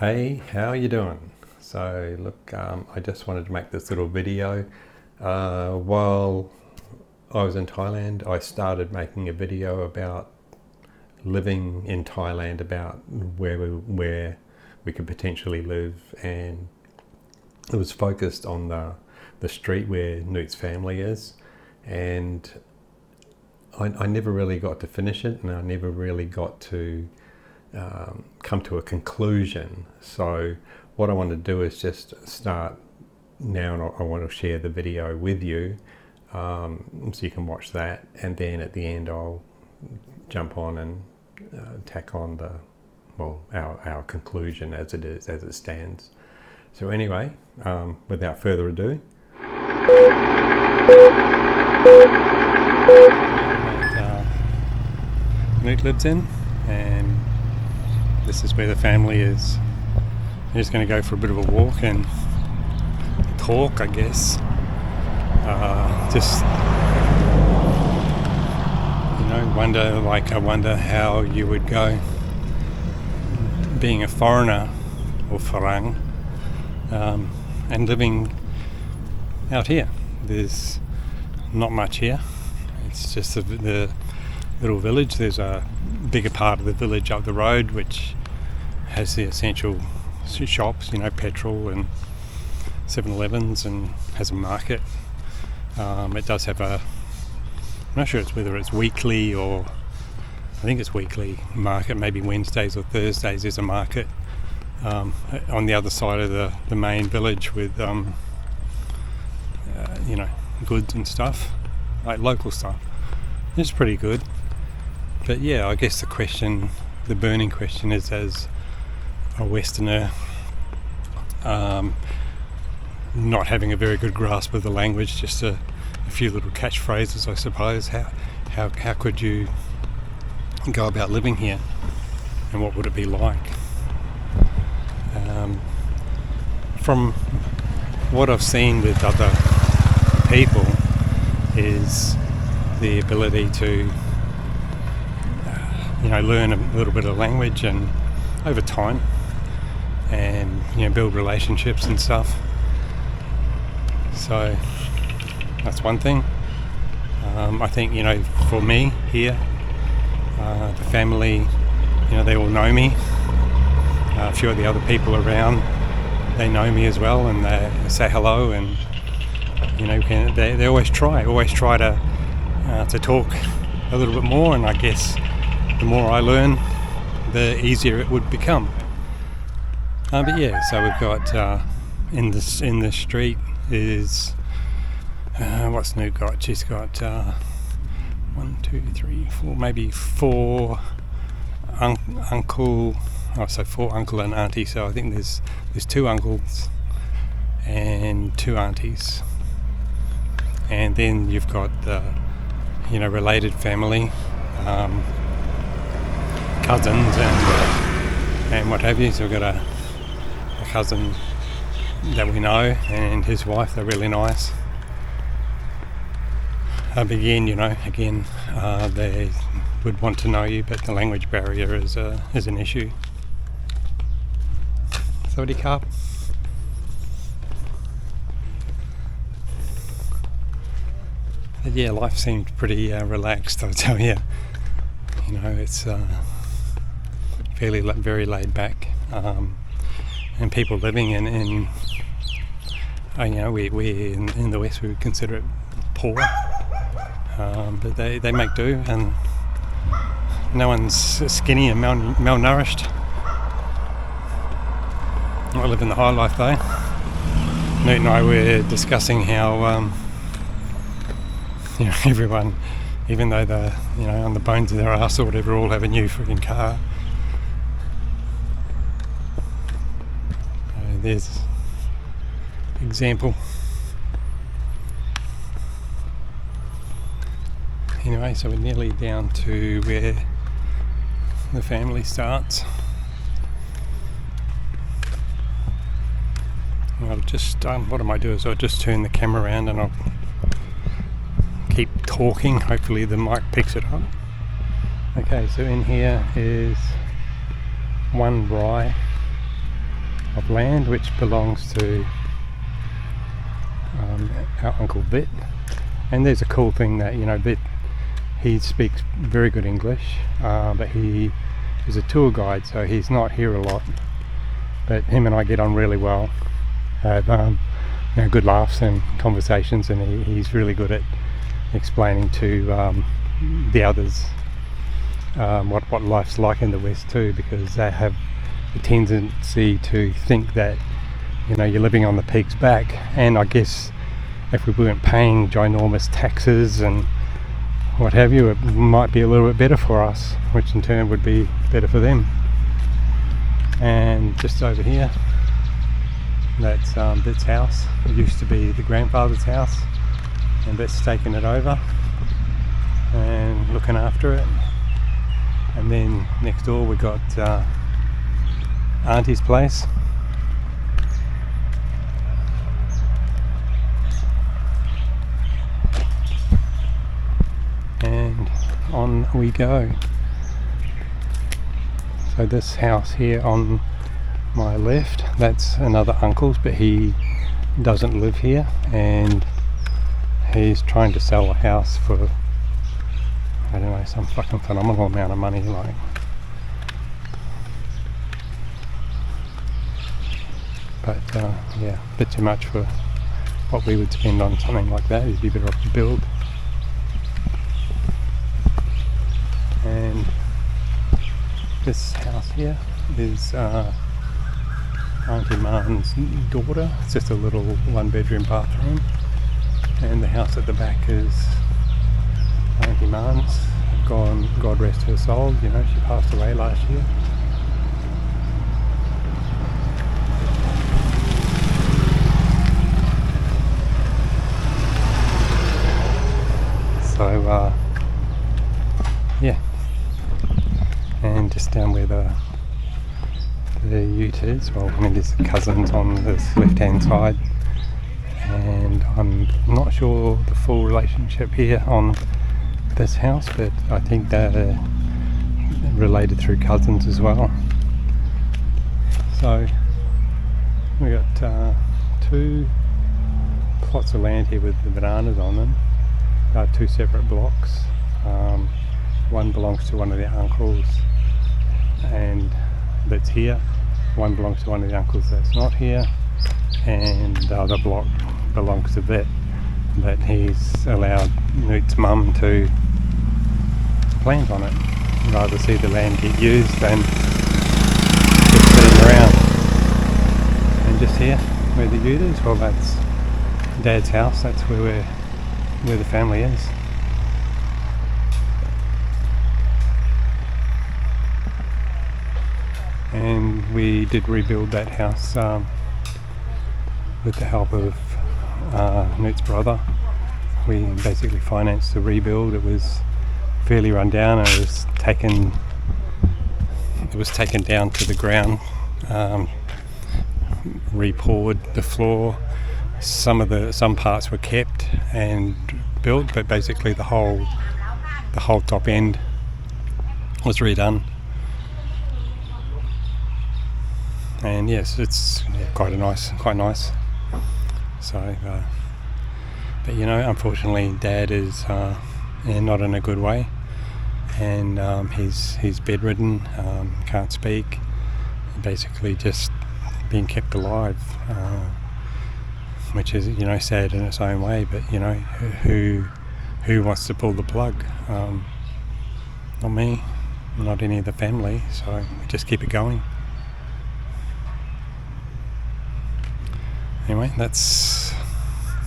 Hey, how you doing? So look, I just wanted to make this little video. While I was in Thailand, I started making a video about living in Thailand, about where we could potentially live, and it was focused on the street where Newt's family is, and I never really got to finish it, and I never really got to come to a conclusion. So what I want to do is just start now, and I want to share the video with you, so you can watch that, and then at the end I'll jump on and tack on our conclusion as it stands. So anyway, without further ado, Newt lives in, and this is where the family is. I'm just going to go for a bit of a walk and talk, I guess. Just, I wonder how you would go being a foreigner or farang, and living out here. There's not much here. It's just the little village. There's a bigger part of the village up the road which has the essential shops, petrol and 7-Elevens, and has a market. It does have I'm not sure whether it's weekly, or I think it's weekly market, maybe Wednesdays or Thursdays there's a market on the other side of the main village with goods and stuff, like local stuff. It's pretty good. But yeah, I guess the burning question is, as a Westerner, not having a very good grasp of the language, just a few little catchphrases, I suppose. How could you go about living here, and what would it be like? From what I've seen with other people is the ability to learn a little bit of language, and over time, and build relationships and stuff. So that's one thing. I think for me here, the family, they all know me. A few of the other people around, they know me as well, and they say hello, and they always try to talk a little bit more, and I guess the more I learn, the easier it would become. But yeah, so we've got in the street is what's Newt got? She's got 1, 2, 3, 4, maybe 4 uncle. So 4 uncle and auntie. So I think there's 2 uncles and 2 aunties, and then you've got the related family, cousins and what have you. So we've got a cousin that we know, and his wife. They're really nice. Again, they would want to know you, but the language barrier is an issue. Sawadee Krap. But yeah, life seemed pretty relaxed, I tell you. It's very laid back, and people living in we in the West we would consider it poor, but they make do, and no one's skinny and malnourished. I live in the high life though. Newt and I were discussing how everyone, even though they're on the bones of their arse or whatever, all have a new freaking car. There's example. Anyway, so we're nearly down to where the family starts. I'll just what I might do is I'll just turn the camera around and I'll keep talking. Hopefully the mic picks it up. Okay, so in here is one braai, of land which belongs to our Uncle Vit. And there's a cool thing that, Vit, he speaks very good English, but he is a tour guide, so he's not here a lot. But him and I get on really well, have good laughs and conversations, and he's really good at explaining to the others what life's like in the West too, because they have a tendency to think that you're living on the pig's back. And I guess if we weren't paying ginormous taxes and what have you, it might be a little bit better for us, which in turn would be better for them. And just over here, that's Bit's house. It used to be the grandfather's house, and Bit's taken it over and looking after it. And then next door we got Auntie's place. And on we go. So this house here on my left, that's another uncle's, but he doesn't live here, and he's trying to sell a house for, I don't know, some fucking phenomenal amount of money, like. But yeah, a bit too much for what we would spend on something like that. It'd be better off to build. And this house here is Auntie Martin's daughter. It's just a little 1-bedroom bathroom, and the house at the back is Auntie Martin's. God rest her soul, she passed away last year. So yeah, and just down where the ute is, there's cousins on this left hand side, and I'm not sure the full relationship here on this house, but I think they're related through cousins as well. So we got 2 plots of land here with the bananas on them. 2 separate blocks. One belongs to one of the uncles and that's here. One belongs to one of the uncles that's not here, and the other block belongs to Vet, but he's allowed Newt's mum to plant on it. I'd rather see the land get used than just sitting around. And just here where the ute is, well, that's Dad's house. That's where the family is. And we did rebuild that house with the help of Newt's brother. We basically financed the rebuild. It was fairly run down, and it was taken down to the ground, re-poured the floor. Some parts were kept and built, but basically the whole top end was redone. And yes, it's quite nice. So, but unfortunately, Dad is not in a good way, and he's bedridden, can't speak, basically just being kept alive, which is sad in its own way. But who wants to pull the plug? Not me, not any of the family. So we just keep it going. Anyway, that's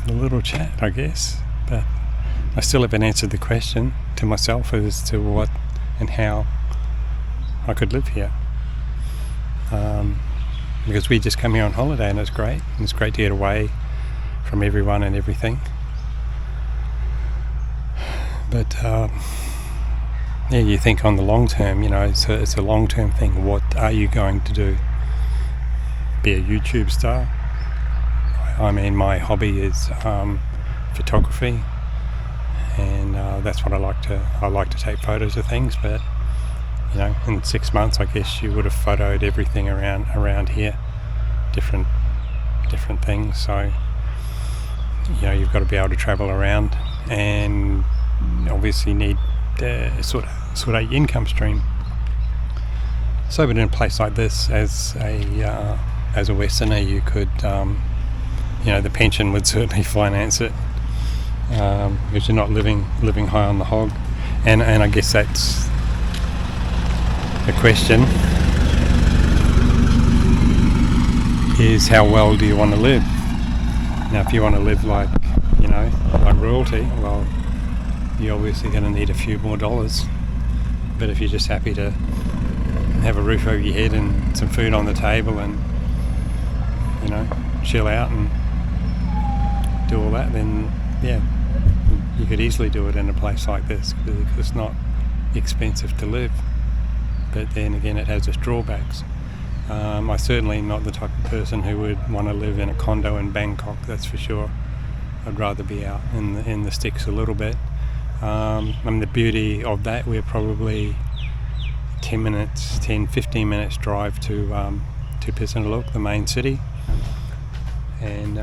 a little chat, I guess, but I still haven't answered the question to myself as to what and how I could live here, because we just come here on holiday, and it's great to get away from everyone and everything. But yeah, you think on the long term, it's a long term thing. What are you going to do? Be a YouTube star? I mean, my hobby is photography, and that's what I like to take photos of things. But in 6 months, I guess you would have photoed everything around here. different things. So you've got to be able to travel around, and obviously need sort of income stream. So, but in a place like this, as a Westerner, you could, the pension would certainly finance it, because you're not living high on the hog, and I guess that's the question: is how well do you want to live? Now, if you want to live like royalty, well, you're obviously going to need a few more dollars. But if you're just happy to have a roof over your head and some food on the table and chill out and do all that, then yeah, you could easily do it in a place like this, because it's not expensive to live. But then again, it has its drawbacks. I'm certainly not the type of person who would want to live in a condo in Bangkok, that's for sure. I'd rather be out in the sticks a little bit. The beauty of that, we're probably 15 minutes drive to Phitsanulok, the main city, and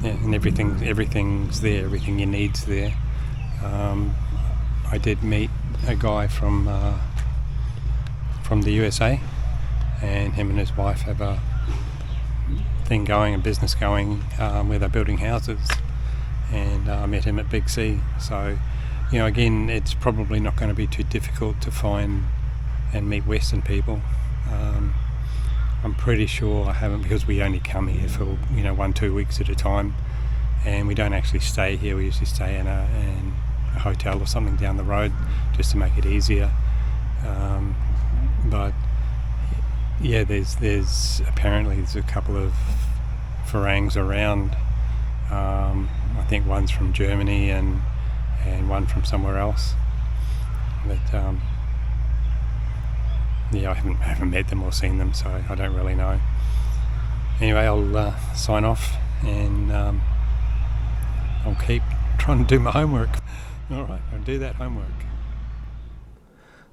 and everything's there, everything you need's there. I did meet a guy from the USA, and him and his wife have a business going, where they're building houses, and I met him at Big C. So again, it's probably not going to be too difficult to find and meet Western people. I'm pretty sure I haven't, because we only come here for 1-2 weeks at a time, and we don't actually stay here. We usually stay in a hotel or something down the road just to make it easier. But yeah, there's apparently a couple of Farangs around. I think one's from Germany and one from somewhere else. But I haven't met them or seen them, so I don't really know. Anyway, I'll sign off, and I'll keep trying to do my homework. All right, I'll do that homework.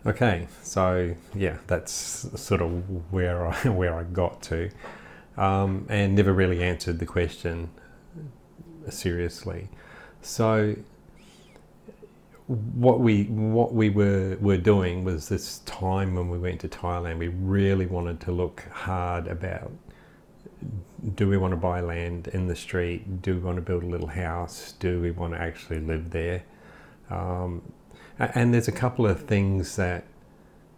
Okay, so yeah, that's sort of where I got to, and never really answered the question seriously. So what we were doing was, this time when we went to Thailand, we really wanted to look hard about, do we want to buy land in the street? Do we want to build a little house? Do we want to actually live there? And there's a couple of things that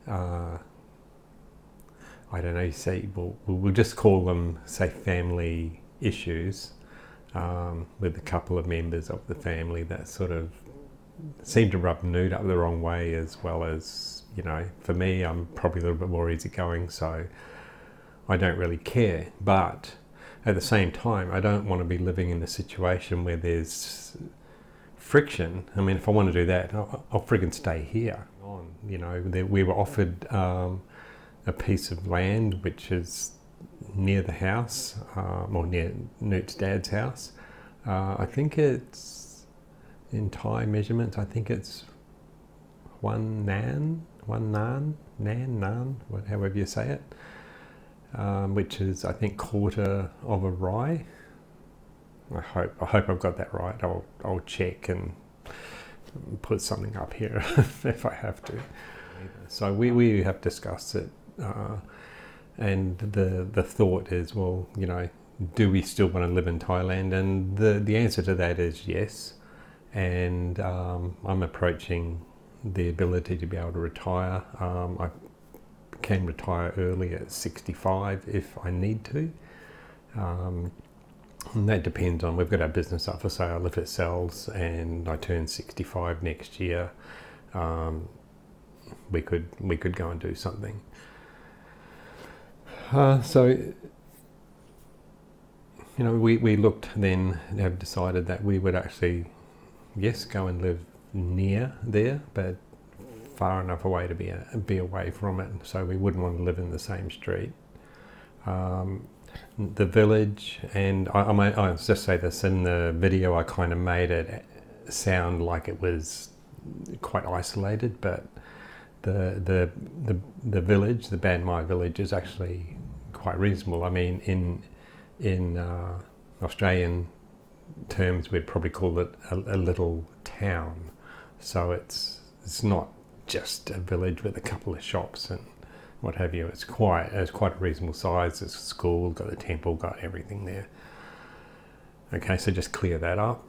I don't know, you say, we'll just call them, say, family issues, with a couple of members of the family that sort of seem to rub Nude up the wrong way, as well as, for me, I'm probably a little bit more easygoing, so I don't really care. But at the same time, I don't want to be living in a situation where there's friction. I mean, if I want to do that, I'll friggin' stay here. We were offered a piece of land which is near the house, or near Nute's dad's house. I think it's, in Thai measurements, I think it's one nan, however you say it, which is, I think, quarter of a rai. I hope I've got that right. I'll check and put something up here if I have to. So we have discussed it, and the thought is, well, do we still want to live in Thailand? And the answer to that is yes. And I'm approaching the ability to be able to retire. I can retire early at 65 if I need to. And that depends on, we've got our business up for sale. If it sells and I turn 65 next year, we could go and do something. So we looked then and have decided that we would actually, yes, go and live near there, but far enough away to be away from it. So we wouldn't want to live in the same street. The village, and I'll just say this, in the video I kind of made it sound like it was quite isolated, but the village, the Ban Mai village, is actually quite reasonable. I mean, in Australian terms, we'd probably call it a little town. So it's not just a village with a couple of shops and what have you. It's quite a reasonable size. It's a school, got a temple, got everything there. Okay, so just clear that up.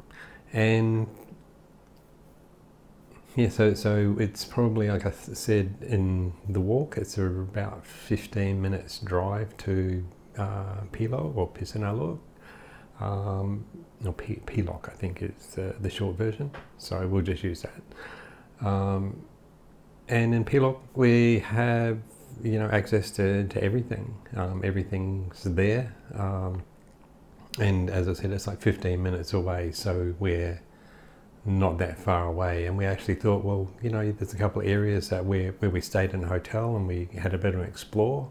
And yeah, so it's probably, like I said in the walk, it's about 15 minutes drive to Philo or Phitsanulok, or Philok, I think is the short version. So we'll just use that. And in Philok we have, access to everything. Everything's there. And as I said, it's like 15 minutes away, so we're not that far away. And we actually thought, well, there's a couple of areas that where we stayed in a hotel and we had a bit of an explore.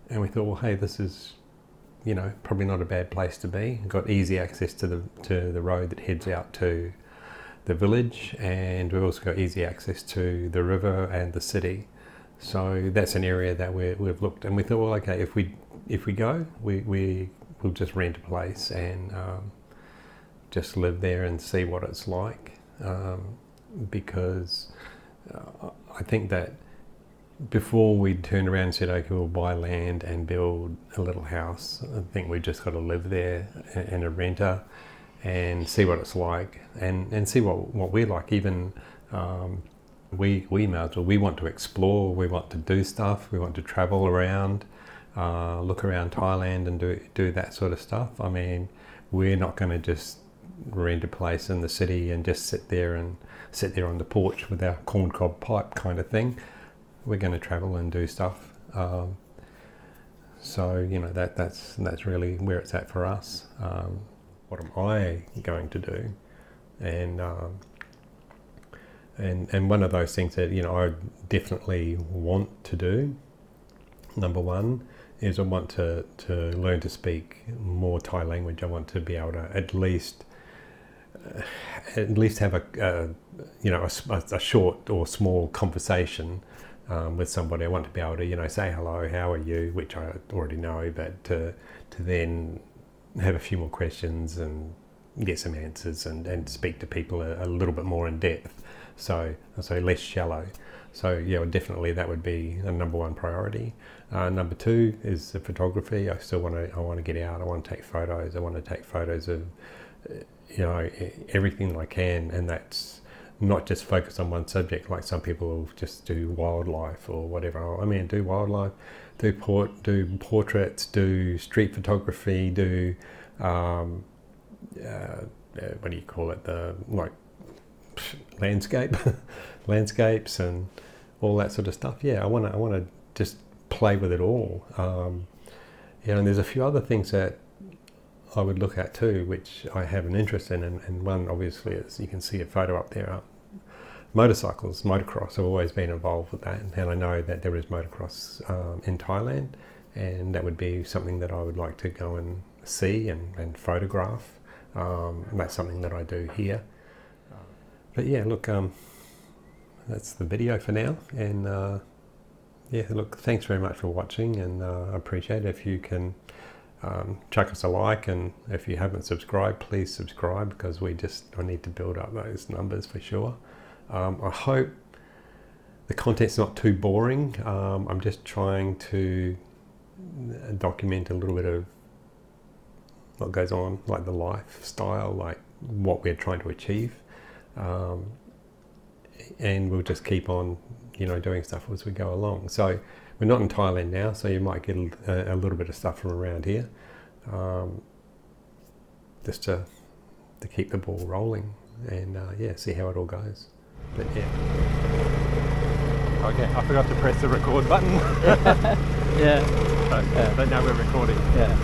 And we thought, well, hey, this is, probably not a bad place to be. We've got easy access to the road that heads out to the village, and we've also got easy access to the river and the city. So that's an area that we've looked, and we thought, well, okay, if we go, we'll just rent a place and just live there and see what it's like, because I think that before we turned around and said, okay, we'll buy land and build a little house, I think we just got to live there in a renter and see what it's like, and see what we're like. Even we might as well, we want to explore, we want to do stuff, we want to travel around, look around Thailand and do that sort of stuff. I mean, we're not going to just rent a place in the city and just sit there on the porch with our corncob pipe kind of thing. We're going to travel and do stuff. So that's really where it's at for us. What am I going to do? And one of those things that I definitely want to do, number one, is I want to learn to speak more Thai language. I want to be able to at least have a short or small conversation with somebody. I want to be able to say hello, how are you, which I already know, but to then have a few more questions and get some answers and speak to people a little bit more in depth. So less shallow. So yeah, definitely that would be a number one priority. Number two is the photography. I want to get out. I want to take photos. I want to take photos of everything that I can, and that's not just focus on one subject like some people will just do wildlife or whatever. I mean, do wildlife, do portraits, do street photography, do what do you call it? Landscapes and all that sort of stuff. Yeah, I want to just play with it all. And there's a few other things that I would look at too, which I have an interest in, and one obviously is, you can see a photo up there, motorcycles, motocross. I've always been involved with that, and I know that there is motocross in Thailand, and that would be something that I would like to go and see and photograph. That's something that I do here. But yeah, look, that's the video for now, and yeah, look, thanks very much for watching, and I appreciate it if you can chuck us a like, and if you haven't subscribed, please subscribe, because I need to build up those numbers for sure. I hope the content's not too boring. I'm just trying to document a little bit of what goes on, like the lifestyle, like what we're trying to achieve. And we'll just keep on, doing stuff as we go along. So we're not in Thailand now, so you might get a little bit of stuff from around here, just to keep the ball rolling, and yeah, see how it all goes. But yeah. Okay, I forgot to press the record button. Yeah. But now we're recording. Yeah.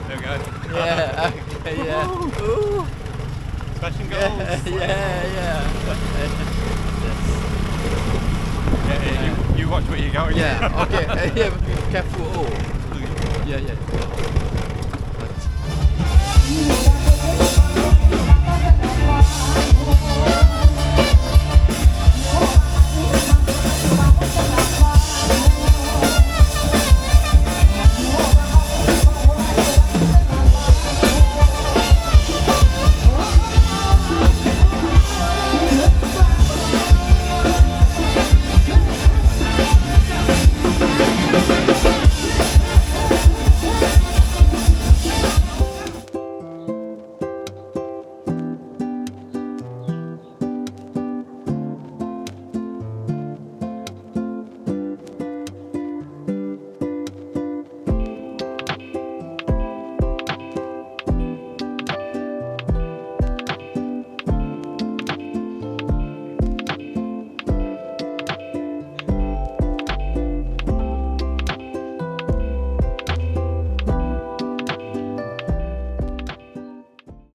There we go. Yeah. Okay. Yeah. Ooh. Smashing goals. Yeah. Yeah, you watch where you're going. Yeah. Okay. Yeah. Be careful. Oh. Yeah.